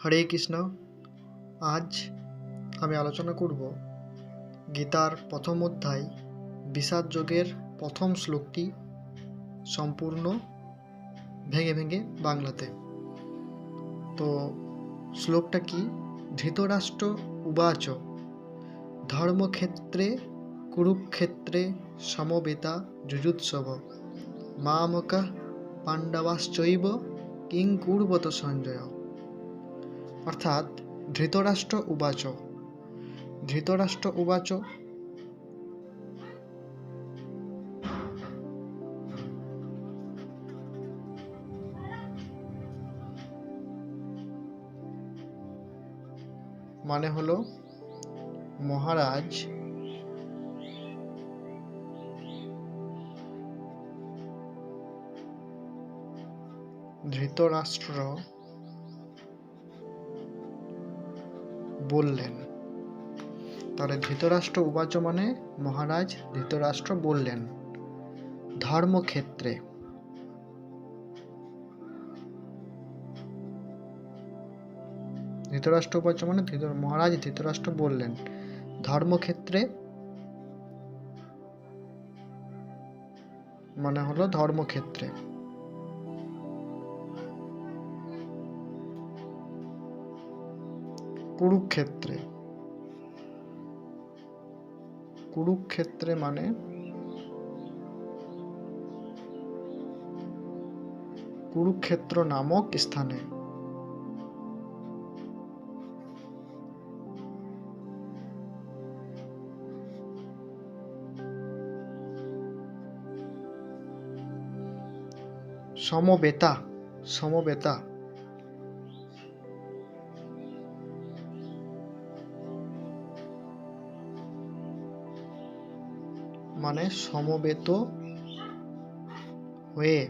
হরে কৃষ্ণ। আজ আমি আলোচনা করব গীতার প্রথম অধ্যায় বিষাদ যোগের প্রথম শ্লোকটি সম্পূর্ণ ভেঙে ভেঙে বাংলাতে। তো শ্লোকটা কি? ধৃতরাষ্ট্র উবাচ ধর্মক্ষেত্রে কুরুক্ষেত্রে সমবেতা যুযুৎসব মামকঃ পাণ্ডবাশ্চৈব কিং কুর্বত সঞ্জয়। অর্থাৎ ধৃতরাষ্ট্র উবাচ মানে হলো মহারাজ ধৃতরাষ্ট্র বললেন। তাহলে ধৃতরাষ্ট্র উবাচ মানে মহারাজ ধৃতরাষ্ট্র বললেন ধর্মক্ষেত্রে। ধৃতরাষ্ট্র উবাচ মানে মহারাজ ধৃতরাষ্ট্র বললেন ধর্মক্ষেত্রে মানে হলো ধর্মক্ষেত্রে। কুরুক্ষেত্রে মানে কুরুক্ষেত্র নামক স্থানে। সমবেতা মানে সমবেত হয়ে।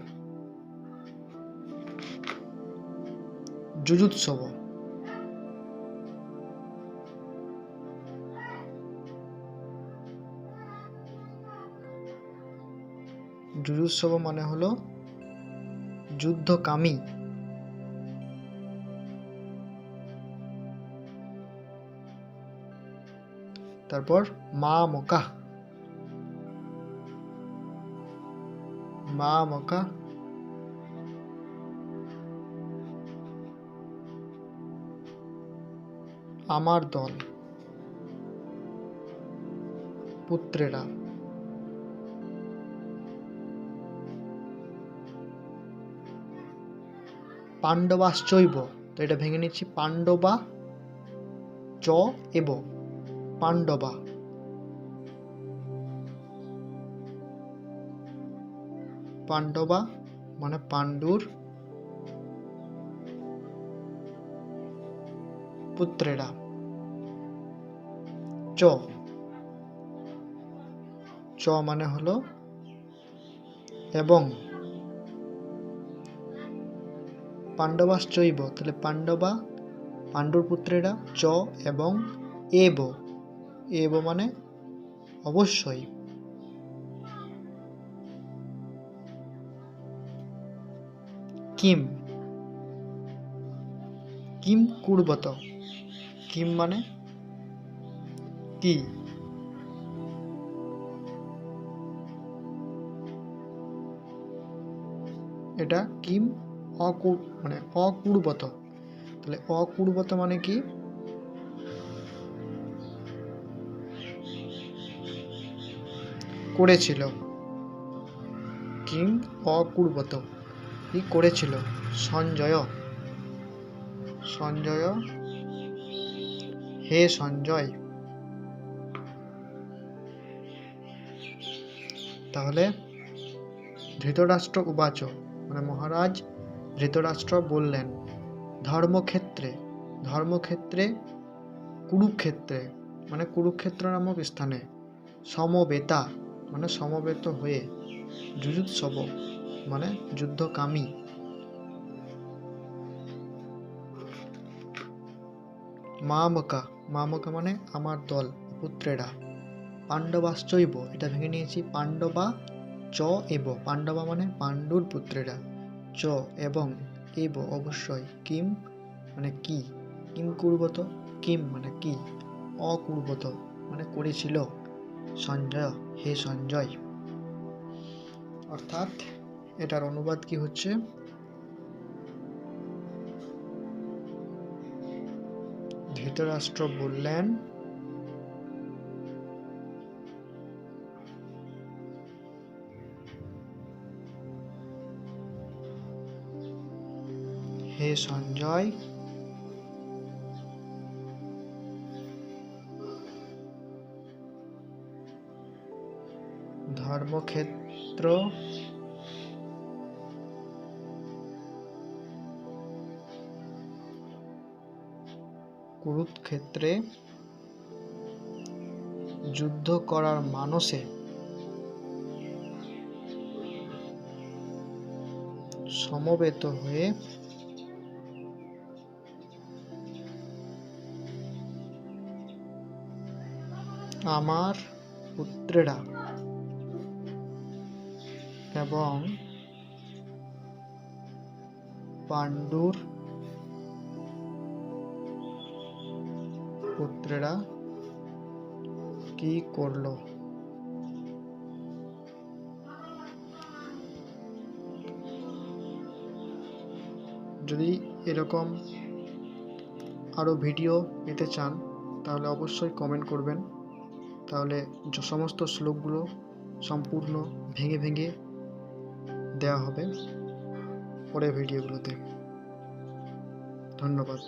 যুযুৎসব মানে হলো যুদ্ধকামী। তারপর মামকা আমার দল পুত্রেরা। পাণ্ডবাশ্চৈব, তো এটা ভেঙে নিচ্ছি, পাণ্ডবা চ এব, পাণ্ডবা মানে পাণ্ডুর পুত্রেরা। চ মানে হলো এবং। পাণ্ডবাশ্চৈব, তাহলে পাণ্ডুর পুত্রেরা, চ এবং এব মানে অবশ্যই। কিম কুর্বত, কিম মানে কি। এটা কিম মানে অকুর্বত, তাহলে অকুর্বত মানে কি? করেছিল। কিম অকুর্বত, কি করেছিল? সঞ্জয় হে সঞ্জয়। তাহলে ধৃতরাষ্ট্র উবাচ মানে মহারাজ ধৃতরাষ্ট্র বললেন ধর্মক্ষেত্রে কুরুক্ষেত্রে মানে কুরুক্ষেত্র নামক স্থানে, সমবেতা মানে সমবেত হয়ে, যুযুৎসব মানে যুদ্ধকামী, মামকা মানে আমার দল পুত্রেরা, পাণ্ডবাশ্চৈব, এটা ভেঙে নিয়েছি, পাণ্ডবা চ এব, পাণ্ডবা মানে পাণ্ডুর পুত্রেরা, চ এবং এব অবশ্যই, কিম মানে কি, কিম কুর্বত, কিম মানে কি, অকুর্বত মানে করেছিল, সঞ্জয় হে সঞ্জয়। অর্থাৎ এটার অনুবাদ কি হচ্ছে, ধৃতরাষ্ট্র বললেন, হে সঞ্জয়, ধর্মক্ষেত্র কুরুক্ষেত্রে যুদ্ধ করার মানসে সমবেত হয়ে আমার পুত্রেরা এবং পাণ্ডুর পুত্রেরা কি করলো। যদি এরকম আরও ভিডিও পেতে চান তাহলে অবশ্যই কমেন্ট করবেন, তাহলে সমস্ত শ্লোকগুলো সম্পূর্ণ ভেঙে ভেঙে দেওয়া হবে পরের ভিডিওগুলোতে। ধন্যবাদ।